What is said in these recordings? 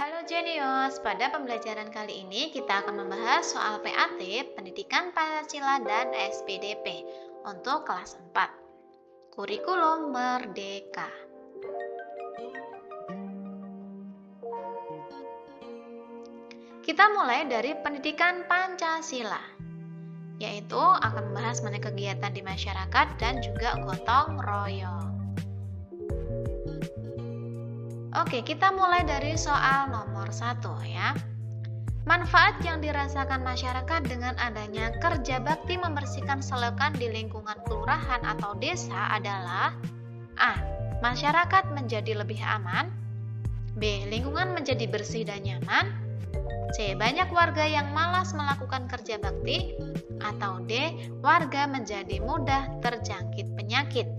Halo Jenius, pada pembelajaran kali ini kita akan membahas soal PAT, Pendidikan Pancasila dan SPDP untuk kelas 4. Kurikulum Merdeka. Kita mulai dari pendidikan Pancasila, yaitu akan membahas mengenai kegiatan di masyarakat dan juga gotong royong. Oke, kita mulai dari soal nomor 1 ya. Manfaat yang dirasakan masyarakat dengan adanya kerja bakti membersihkan selokan di lingkungan kelurahan atau desa adalah A. Masyarakat menjadi lebih aman, B. Lingkungan menjadi bersih dan nyaman, C. Banyak warga yang malas melakukan kerja bakti, atau D. Warga menjadi mudah terjangkit penyakit.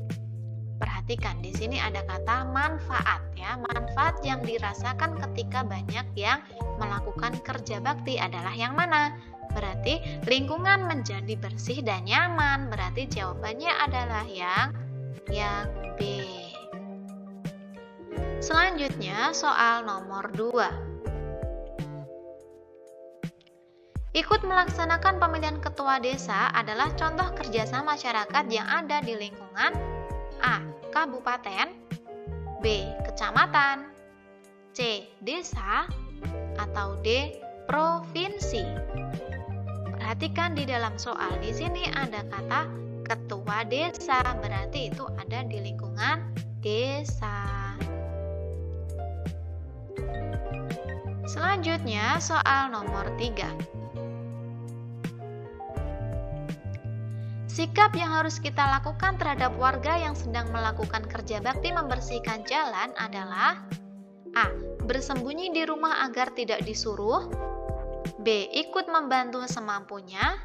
Perhatikan, di sini ada kata manfaat ya. Manfaat yang dirasakan ketika banyak yang melakukan kerja bakti adalah yang mana? Berarti lingkungan menjadi bersih dan nyaman. Berarti jawabannya adalah yang B. Selanjutnya soal nomor 2. Ikut melaksanakan pemilihan ketua desa adalah contoh kerjasama masyarakat yang ada di lingkungan A. Kabupaten, B. Kecamatan, C. Desa, atau D. Provinsi. Perhatikan di dalam soal, di sini ada kata ketua desa, berarti itu ada di lingkungan desa. Selanjutnya soal nomor 3. Sikap yang harus kita lakukan terhadap warga yang sedang melakukan kerja bakti membersihkan jalan adalah A. Bersembunyi di rumah agar tidak disuruh, B. Ikut membantu semampunya,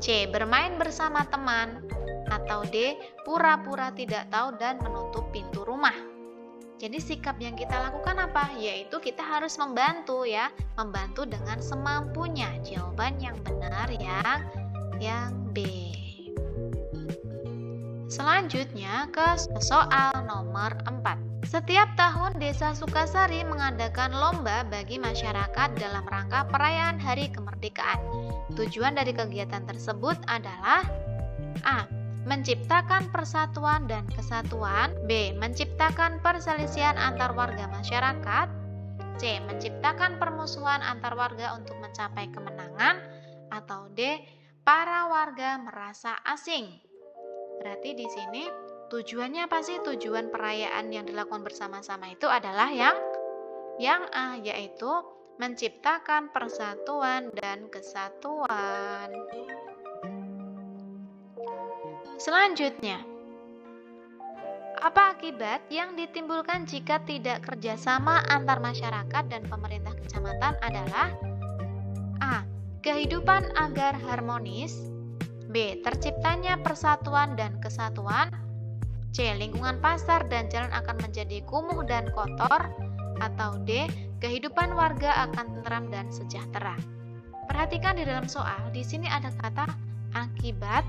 C. Bermain bersama teman, atau D. Pura-pura tidak tahu dan menutup pintu rumah. Jadi sikap yang kita lakukan apa? Yaitu kita harus membantu ya, membantu dengan semampunya. Jawaban yang benar yang B. Selanjutnya ke soal nomor 4. Setiap tahun Desa Sukasari mengadakan lomba bagi masyarakat dalam rangka perayaan Hari Kemerdekaan. Tujuan dari kegiatan tersebut adalah A. Menciptakan persatuan dan kesatuan, B. Menciptakan perselisihan antar warga masyarakat, C. Menciptakan permusuhan antar warga untuk mencapai kemenangan, atau D. Para warga merasa asing. Berarti di sini tujuannya apa sih? Tujuan perayaan yang dilakukan bersama-sama itu adalah yang A, yaitu menciptakan persatuan dan kesatuan. Selanjutnya, apa akibat yang ditimbulkan jika tidak kerjasama antar masyarakat dan pemerintah kecamatan adalah A. Kehidupan agar harmonis, B. Terciptanya persatuan dan kesatuan, C. Lingkungan pasar dan jalan akan menjadi kumuh dan kotor, atau D. Kehidupan warga akan tentram dan sejahtera. Perhatikan di dalam soal, di sini ada kata akibat.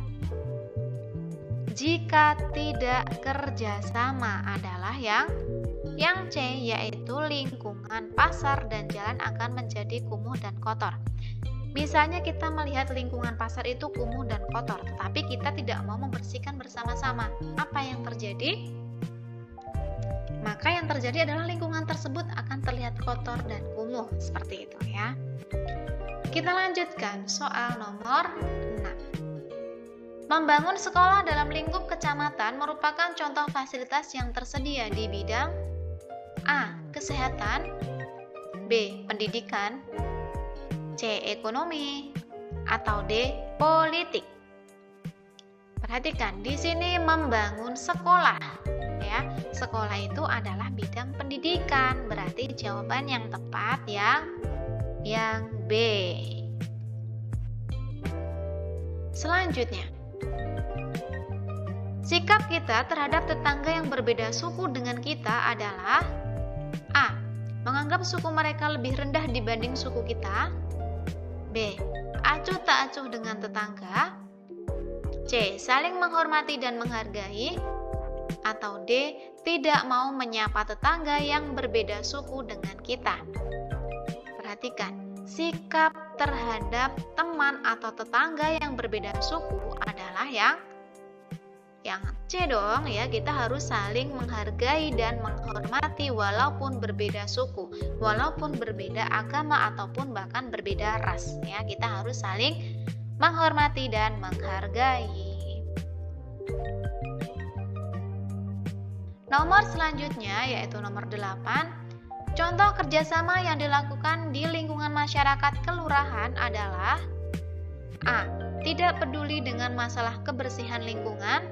Jika tidak kerjasama adalah yang C, yaitu lingkungan pasar dan jalan akan menjadi kumuh dan kotor. Misalnya kita melihat lingkungan pasar itu kumuh dan kotor, tetapi kita tidak mau membersihkan bersama-sama. Apa yang terjadi? Maka yang terjadi adalah lingkungan tersebut akan terlihat kotor dan kumuh, seperti itu ya. Kita lanjutkan soal nomor 6. Membangun sekolah dalam lingkup kecamatan merupakan contoh fasilitas yang tersedia di bidang A. Kesehatan, B. Pendidikan, C. Ekonomi, atau D. Politik. Perhatikan, di sini membangun sekolah ya. Sekolah itu adalah bidang pendidikan. Berarti jawaban yang tepat yang B. Selanjutnya, sikap kita terhadap tetangga yang berbeda suku dengan kita adalah A. Menganggap suku mereka lebih rendah dibanding suku kita, B. Acuh tak acuh dengan tetangga, C. Saling menghormati dan menghargai, atau D. Tidak mau menyapa tetangga yang berbeda suku dengan kita. perhatikan, sikap terhadap teman atau tetangga yang berbeda suku adalah yang C dong ya, kita harus saling menghargai dan menghormati walaupun berbeda suku, walaupun berbeda agama ataupun bahkan berbeda ras ya, kita harus saling menghormati dan menghargai. Nomor selanjutnya yaitu nomor 8. Contoh kerjasama yang dilakukan di lingkungan masyarakat kelurahan adalah A. Tidak peduli dengan masalah kebersihan lingkungan.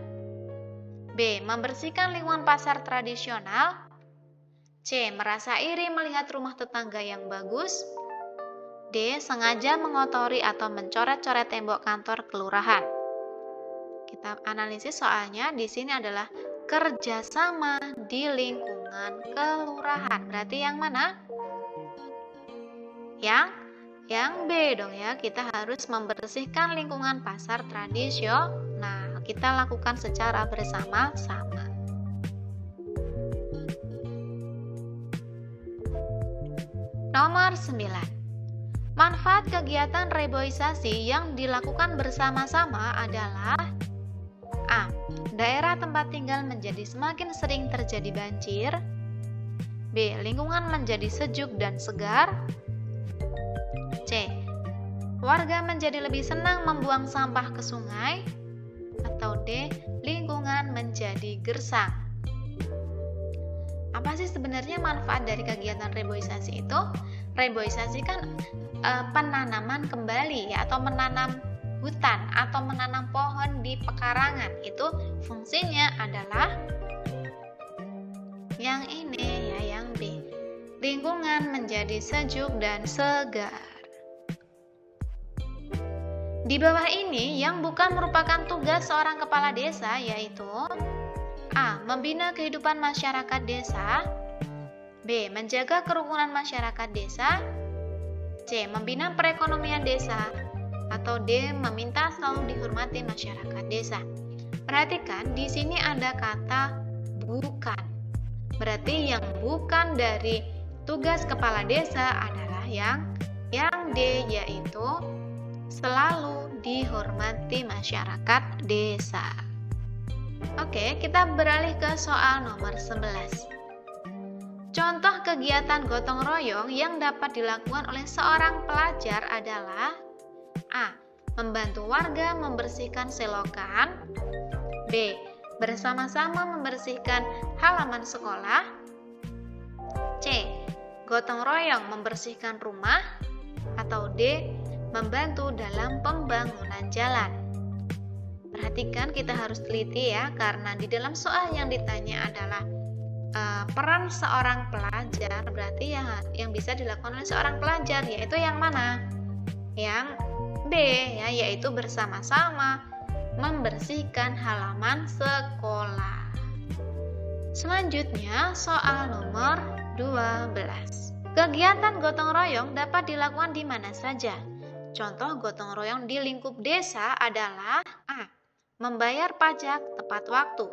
B. Membersihkan lingkungan pasar tradisional. C. Merasa iri melihat rumah tetangga yang bagus. D. Sengaja mengotori atau mencoret-coret tembok kantor kelurahan. Kita analisis soalnya di sini adalah kerjasama di lingkungan kelurahan. Berarti yang mana? Yang B dong ya. Kita harus membersihkan lingkungan pasar tradisional. Nah, kita lakukan secara bersama-sama. Nomor 9. Manfaat kegiatan reboisasi yang dilakukan bersama-sama adalah A. Daerah tempat tinggal menjadi semakin sering terjadi banjir. B. Lingkungan menjadi sejuk dan segar. C. Warga menjadi lebih senang membuang sampah ke sungai. Atau D. Lingkungan menjadi gersang. Apa sih sebenarnya manfaat dari kegiatan reboisasi itu? Reboisasi kan penanaman kembali ya, atau menanam hutan atau menanam pohon di pekarangan. Itu fungsinya adalah yang ini ya, yang B. Lingkungan menjadi sejuk dan segar. Di bawah ini yang bukan merupakan tugas seorang kepala desa yaitu A. Membina kehidupan masyarakat desa. B. Menjaga kerukunan masyarakat desa. C. Membina perekonomian desa. Atau D. Meminta selalu dihormati masyarakat desa. Perhatikan di sini ada kata bukan. Berarti yang bukan dari tugas kepala desa adalah yang D, yaitu selalu dihormati masyarakat desa. Oke, kita beralih ke soal nomor 11. Contoh kegiatan gotong royong yang dapat dilakukan oleh seorang pelajar adalah A. Membantu warga membersihkan selokan. B. Bersama-sama membersihkan halaman sekolah. C. Gotong royong membersihkan rumah. Atau D. Membantu dalam pembangunan jalan. Perhatikan, kita harus teliti ya, karena di dalam soal yang ditanya adalah peran seorang pelajar. Berarti yang bisa dilakukan oleh seorang pelajar yaitu yang mana? Yang B ya, yaitu bersama-sama membersihkan halaman sekolah. Selanjutnya soal nomor 12. Kegiatan gotong royong dapat dilakukan di mana saja. Contoh gotong royong di lingkup desa adalah A. Membayar pajak tepat waktu.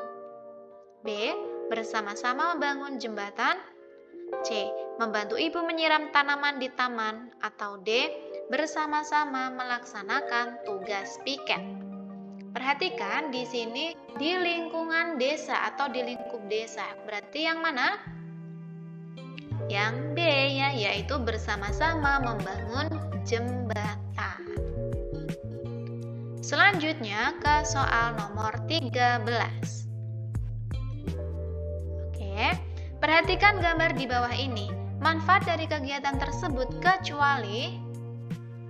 B. Bersama-sama membangun jembatan. C. Membantu ibu menyiram tanaman di taman. Atau D. Bersama-sama melaksanakan tugas piket. Perhatikan di sini di lingkungan desa atau di lingkup desa. Berarti yang mana? Yang B ya, yaitu bersama-sama membangun jembatan. Selanjutnya ke soal nomor 13. Oke, perhatikan gambar di bawah ini. Manfaat dari kegiatan tersebut kecuali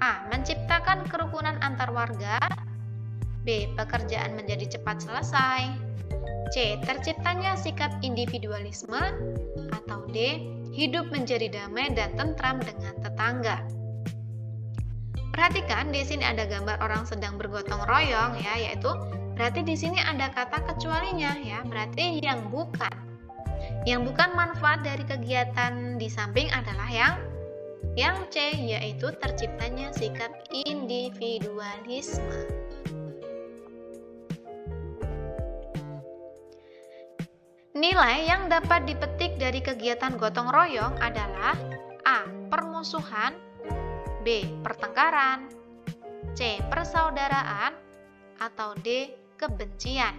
A. Menciptakan kerukunan antar warga. B. Pekerjaan menjadi cepat selesai. C. Terciptanya sikap individualisme. Atau D. Hidup menjadi damai dan tentram dengan tetangga. Perhatikan di sini ada gambar orang sedang bergotong royong ya, yaitu berarti di sini ada kata kecualinya ya. Berarti yang bukan manfaat dari kegiatan di samping adalah yang C, yaitu terciptanya sikap individualisme. Nilai yang dapat dipetik dari kegiatan gotong royong adalah A. Permusuhan. B. Pertengkaran, C. Persaudaraan, atau D. Kebencian.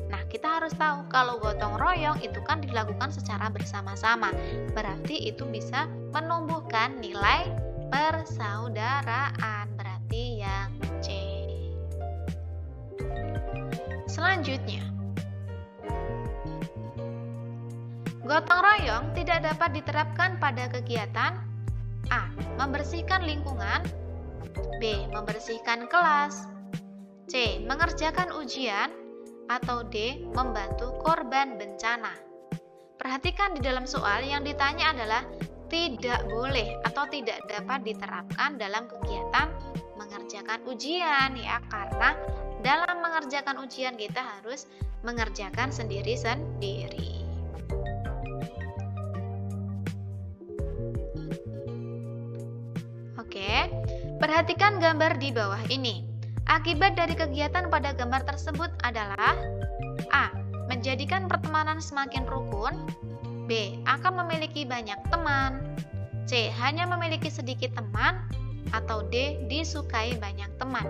Nah, kita harus tahu kalau gotong royong itu kan dilakukan secara bersama-sama. Berarti itu bisa menumbuhkan nilai persaudaraan. Berarti yang C. Selanjutnya, gotong royong tidak dapat diterapkan pada kegiatan A. Membersihkan lingkungan, B. Membersihkan kelas, C. Mengerjakan ujian, atau D. Membantu korban bencana. Perhatikan di dalam soal yang ditanya adalah tidak boleh atau tidak dapat diterapkan dalam kegiatan mengerjakan ujian ya, karena dalam mengerjakan ujian kita harus mengerjakan sendiri-sendiri. Oke, perhatikan gambar di bawah ini. Akibat dari kegiatan pada gambar tersebut adalah A. Menjadikan pertemanan semakin rukun, B. Akan memiliki banyak teman, C. Hanya memiliki sedikit teman, atau D. Disukai banyak teman.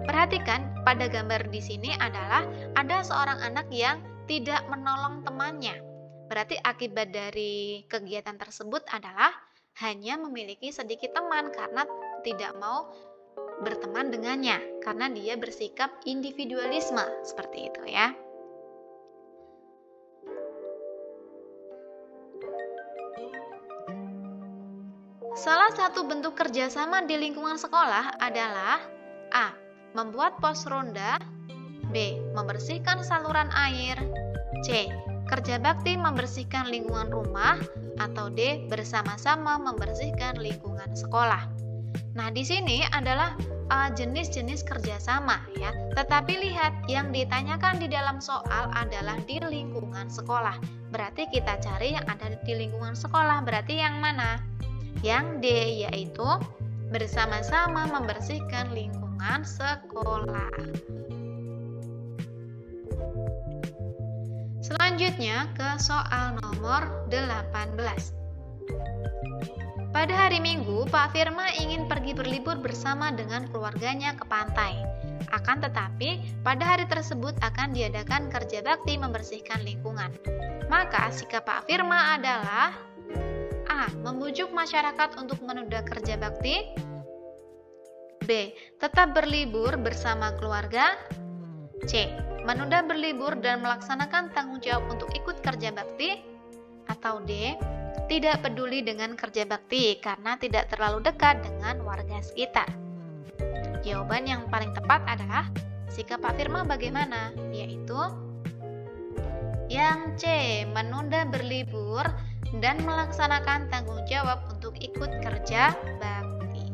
Perhatikan pada gambar di sini adalah ada seorang anak yang tidak menolong temannya. Berarti akibat dari kegiatan tersebut adalah hanya memiliki sedikit teman karena tidak mau berteman dengannya, karena dia bersikap individualisme seperti itu ya. Salah satu bentuk kerjasama di lingkungan sekolah adalah A. Membuat pos ronda, B. Membersihkan saluran air, C. Kerja bakti membersihkan lingkungan rumah, atau D. Bersama-sama membersihkan lingkungan sekolah. Nah, di sini adalah jenis-jenis kerjasama ya. Tetapi lihat, yang ditanyakan di dalam soal adalah di lingkungan sekolah. Berarti kita cari yang ada di lingkungan sekolah. Berarti yang mana? Yang D, yaitu bersama-sama membersihkan lingkungan sekolah. Selanjutnya ke soal nomor 18. Pada hari Minggu, Pak Firma ingin pergi berlibur bersama dengan keluarganya ke pantai. Akan tetapi, pada hari tersebut akan diadakan kerja bakti membersihkan lingkungan. Maka, sikap Pak Firma adalah A. Membujuk masyarakat untuk menunda kerja bakti, B. Tetap berlibur bersama keluarga, C. Menunda berlibur dan melaksanakan tanggung jawab untuk ikut kerja bakti, atau D. Tidak peduli dengan kerja bakti karena tidak terlalu dekat dengan warga sekitar. Jawaban yang paling tepat adalah sikap Pak Firma bagaimana? Yaitu yang C. Menunda berlibur dan melaksanakan tanggung jawab untuk ikut kerja bakti.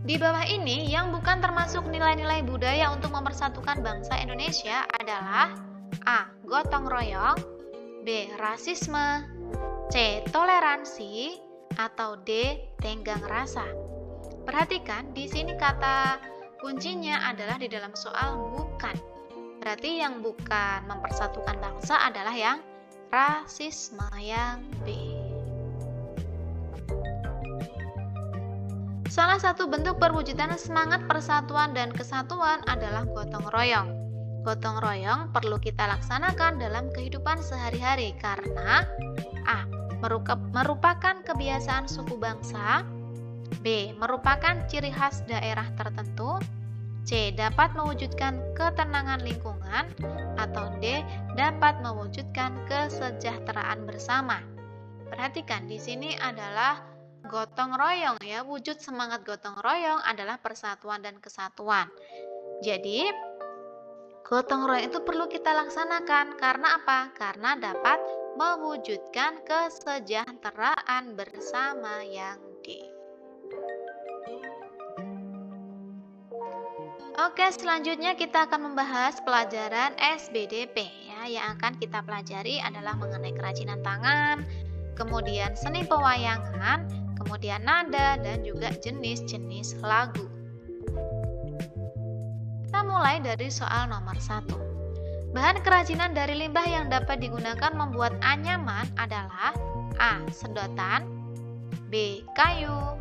Di bawah ini, yang bukan termasuk nilai-nilai budaya untuk mempersatukan bangsa Indonesia adalah A. Gotong royong, B. Rasisme, C. Toleransi, atau D. Tenggang rasa. Perhatikan, di sini kata kuncinya adalah di dalam soal bukan. Berarti yang bukan mempersatukan bangsa adalah yang rasisme, yang B. Salah satu bentuk perwujudan semangat persatuan dan kesatuan adalah gotong royong. Gotong royong perlu kita laksanakan dalam kehidupan sehari-hari karena A. Merupakan kebiasaan suku bangsa, B. Merupakan ciri khas daerah tertentu, C. Dapat mewujudkan ketenangan lingkungan, atau D. Dapat mewujudkan kesejahteraan bersama. Perhatikan, di sini adalah gotong royong ya, wujud semangat gotong royong adalah persatuan dan kesatuan. Jadi, gotong royong itu perlu kita laksanakan karena apa? Karena dapat mewujudkan kesejahteraan bersama, yang D. Oke, selanjutnya kita akan membahas pelajaran SBDP ya. Yang akan kita pelajari adalah mengenai kerajinan tangan, kemudian seni pewayangan, kemudian nada, dan juga jenis-jenis lagu. Kita mulai dari soal nomor 1. Bahan kerajinan dari limbah yang dapat digunakan membuat anyaman adalah A. Sedotan, B. Kayu,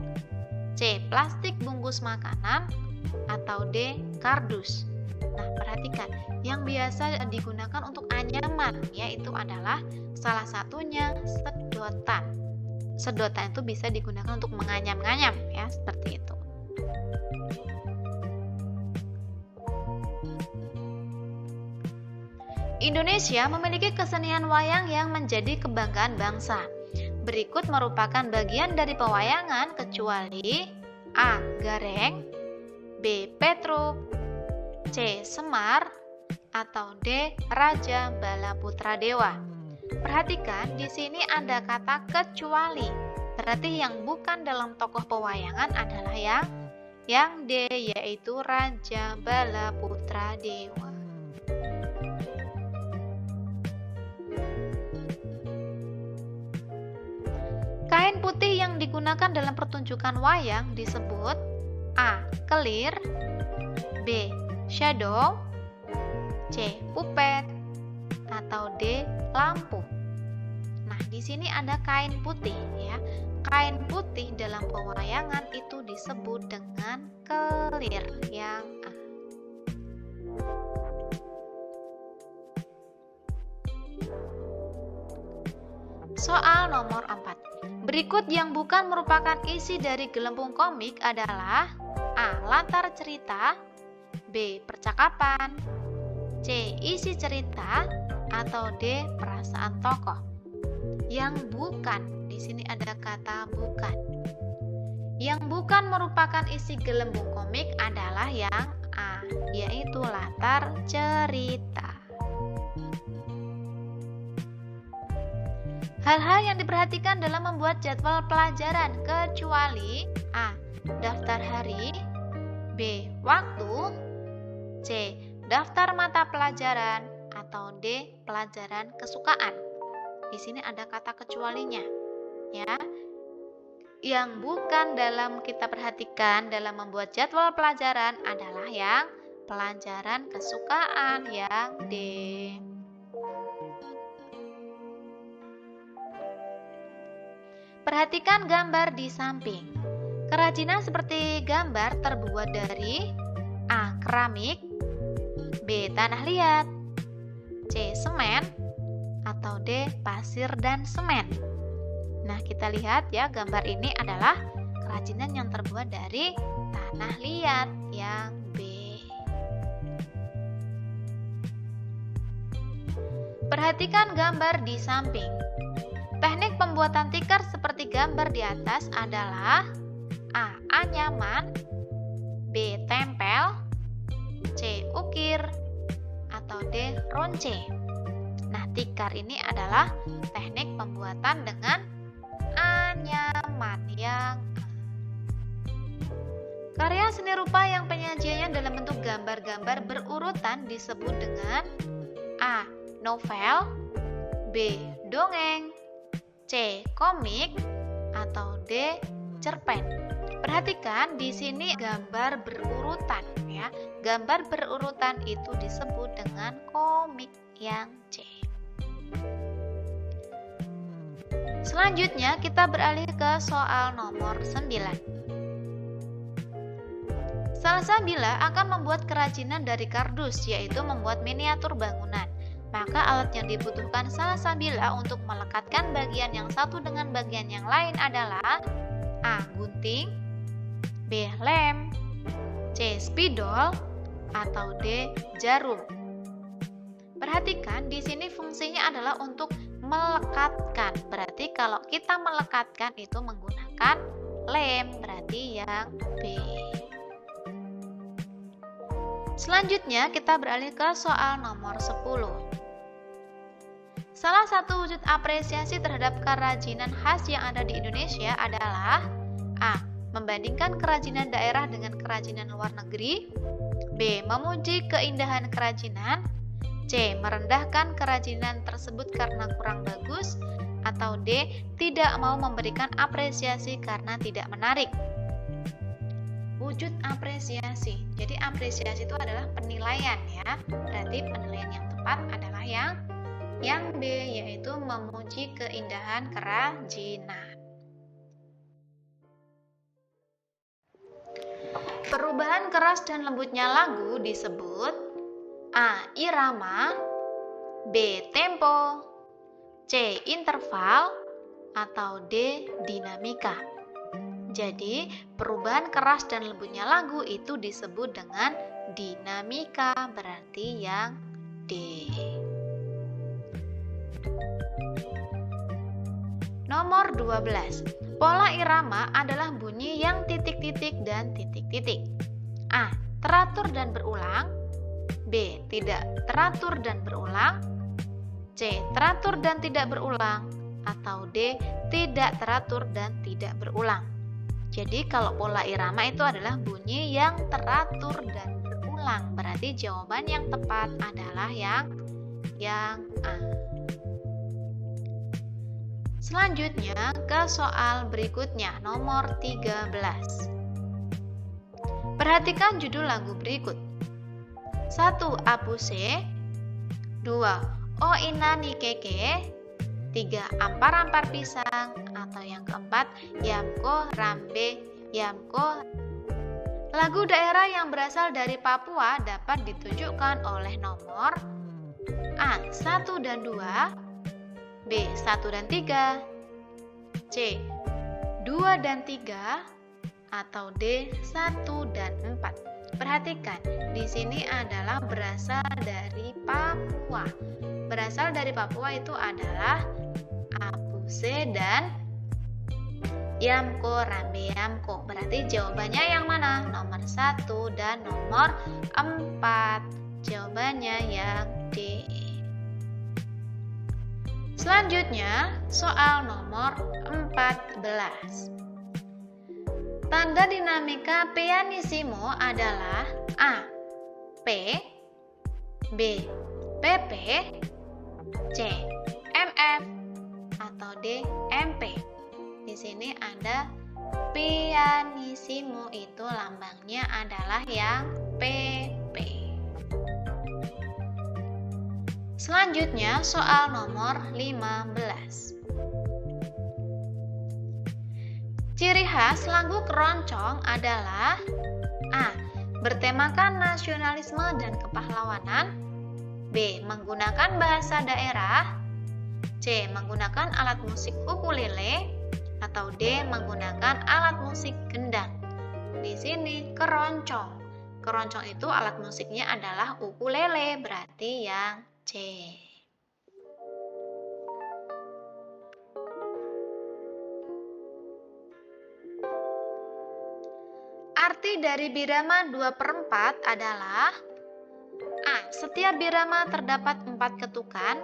C. Plastik bungkus makanan, atau D. Kardus. Nah, perhatikan, yang biasa digunakan untuk anyaman yaitu adalah salah satunya sedotan. Sedotan itu bisa digunakan untuk menganyam-nganyam ya, seperti itu. Indonesia memiliki kesenian wayang yang menjadi kebanggaan bangsa. Berikut merupakan bagian dari pewayangan kecuali A. Gareng, B. Petruk, C. Semar, atau D. Raja Bala Putra Dewa. Perhatikan di sini ada kata kecuali. Berarti yang bukan dalam tokoh pewayangan adalah yang D, yaitu Raja Bala Putra Dewa. Kain putih yang digunakan dalam pertunjukan wayang disebut A. Kelir, B. Shadow, C. Puppet, atau D. Lampu. Nah, di sini ada kain putih ya. Kain putih dalam pewayangan itu disebut dengan kelir, yang A. Soal nomor 4. Berikut yang bukan merupakan isi dari gelembung komik adalah A. Latar cerita, B. Percakapan, C. Isi cerita, atau D. Perasaan tokoh. Yang bukan, di sini ada kata bukan. Yang bukan merupakan isi gelembung komik adalah yang A, yaitu latar cerita. Hal-hal yang diperhatikan dalam membuat jadwal pelajaran kecuali A. Daftar hari, B. Waktu, C. Daftar mata pelajaran, atau D. Pelajaran kesukaan. Di sini ada kata kecualinya, ya. Yang bukan dalam kita perhatikan dalam membuat jadwal pelajaran adalah yang pelajaran kesukaan, yang D. Perhatikan gambar di samping. Kerajinan seperti gambar terbuat dari A. Keramik, B. Tanah liat, C. Semen, atau D. Pasir dan semen. Nah, kita lihat ya, gambar ini adalah kerajinan yang terbuat dari tanah liat, yang B. Perhatikan gambar di samping. Teknik pembuatan tikar seperti gambar di atas adalah A. Anyaman, B. Tempel, C. Ukir, atau D. Ronce. Nah, tikar ini adalah teknik pembuatan dengan anyaman, yang A. Karya seni rupa yang penyajiannya dalam bentuk gambar-gambar berurutan disebut dengan A. Novel, B. Dongeng, C. Komik, atau D. Cerpen. Perhatikan di sini gambar berurutan ya. Gambar berurutan itu disebut dengan komik, yang C. Selanjutnya kita beralih ke soal nomor 9. Salsabila akan membuat kerajinan dari kardus, yaitu membuat miniatur bangunan. Maka alat yang dibutuhkan salsabila untuk melekatkan bagian yang satu dengan bagian yang lain adalah A. Gunting, B. Lem, C. Spidol, atau D. Jarum. Perhatikan di sini fungsinya adalah untuk melekatkan. Berarti kalau kita melekatkan itu menggunakan lem, berarti yang B. Selanjutnya kita beralih ke soal nomor 10. Salah satu wujud apresiasi terhadap kerajinan khas yang ada di Indonesia adalah A. Membandingkan kerajinan daerah dengan kerajinan luar negeri, B. Memuji keindahan kerajinan, C. Merendahkan kerajinan tersebut karena kurang bagus, atau D. Tidak mau memberikan apresiasi karena tidak menarik. wujud apresiasi. Jadi apresiasi itu adalah penilaian ya. Berarti penilaian yang tepat adalah yang B, yaitu memuji keindahan kerajinan. Perubahan keras dan lembutnya lagu disebut A. Irama, B. Tempo, C. Interval, atau D. Dinamika. Jadi, perubahan keras dan lembutnya lagu itu disebut dengan dinamika, berarti yang D. Nomor 12. Pola irama adalah bunyi yang titik-titik dan titik-titik. A. Teratur dan berulang. B. Tidak teratur dan berulang. C. Teratur dan tidak berulang. Atau D. Tidak teratur dan tidak berulang. Jadi kalau pola irama itu adalah bunyi yang teratur dan berulang. Berarti jawaban yang tepat adalah yang A. Selanjutnya ke soal berikutnya, nomor 13. Perhatikan judul lagu berikut. 1. Apuse. 2. O Inani Keke. 3. Ampar-ampar pisang. Atau yang keempat, Yamko Rambe Yamko. Lagu daerah yang berasal dari Papua dapat ditunjukkan oleh nomor A. 1 dan 2, B. 1 dan 3, C. 2 dan 3, atau D. 1 dan 4. Perhatikan, di sini adalah berasal dari Papua. Berasal dari Papua itu adalah Apuse dan Yamko Rambe Yamko. Berarti jawabannya yang mana? Nomor 1 dan nomor 4. Jawabannya yang D. Selanjutnya, soal nomor 14. Tanda dinamika pianissimo adalah A. P, B. PP, C. MF, atau D. MP. Di sini ada pianissimo, itu lambangnya adalah yang PP. Selanjutnya soal nomor 15. Ciri khas lagu keroncong adalah A. Bertemakan nasionalisme dan kepahlawanan. B. Menggunakan bahasa daerah. C. Menggunakan alat musik ukulele. Atau D. Menggunakan alat musik gendang. Di sini keroncong. Keroncong itu alat musiknya adalah ukulele, berarti yang C. Arti dari birama 2/4 adalah A. Setiap birama terdapat 4 ketukan.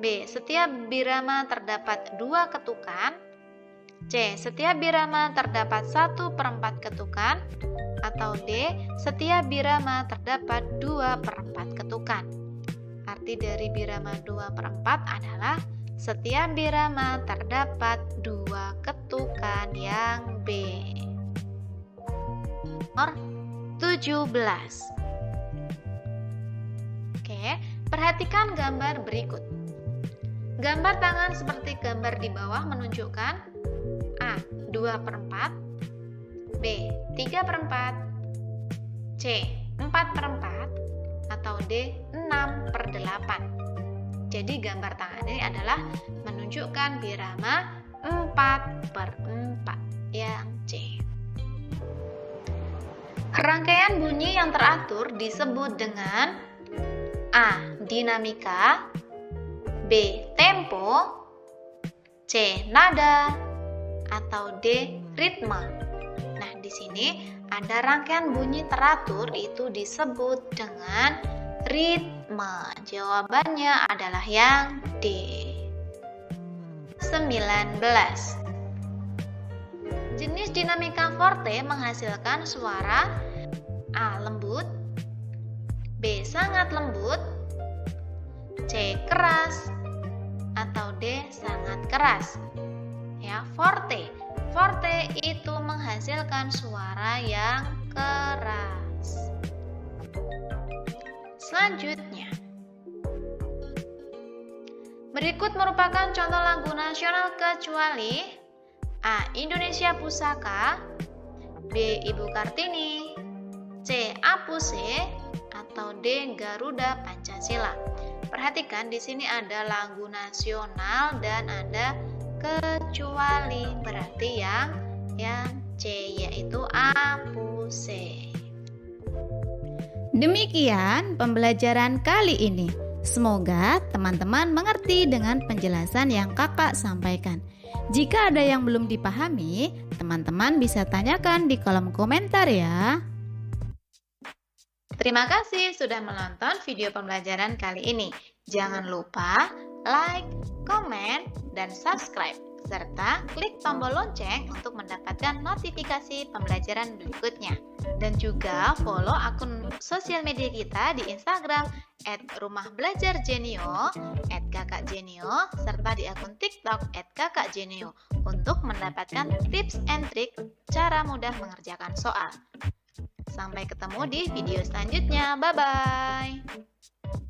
B. Setiap birama terdapat 2 ketukan. C. Setiap birama terdapat 1/4 ketukan. Atau D. Setiap birama terdapat 2/4 ketukan. Arti dari birama 2/4 adalah setiap birama terdapat 2 ketukan, yang B. Nomor 17. Oke, perhatikan gambar berikut. Gambar tangan seperti gambar di bawah menunjukkan A. 2/4, B. 3/4, C. 4/4, atau D. 6/8. Jadi gambar tangan ini adalah menunjukkan birama 4/4, yang C. Rangkaian bunyi yang teratur disebut dengan A. Dinamika, B. Tempo, C. Nada, atau D. Ritme. Nah, di sini ada rangkaian bunyi teratur itu disebut dengan ritme. Jawabannya adalah yang D. 19. Jenis dinamika forte menghasilkan suara A. Lembut, B. Sangat lembut, C. Keras, atau D. Sangat keras. Ya, forte. Forte itu menghasilkan menghasilkan suara yang keras. Selanjutnya, berikut merupakan contoh lagu nasional kecuali A. Indonesia Pusaka, B. Ibu Kartini, C. Apuse, atau D. Garuda Pancasila. Perhatikan di sini ada lagu nasional dan ada kecuali, berarti yang C yaitu Apuse. Demikian pembelajaran kali ini. Semoga teman-teman mengerti dengan penjelasan yang kakak sampaikan. Jika ada yang belum dipahami, teman-teman bisa tanyakan di kolom komentar ya. Terima kasih sudah menonton video pembelajaran kali ini. Jangan lupa like, komen, dan subscribe, serta klik tombol lonceng untuk mendapatkan notifikasi pembelajaran berikutnya. Dan juga follow akun sosial media kita di Instagram @rumahbelajarjenio, @kakakjenio, serta di akun TikTok @kakakjenio untuk mendapatkan tips and trik cara mudah mengerjakan soal. Sampai ketemu di video selanjutnya. Bye-bye.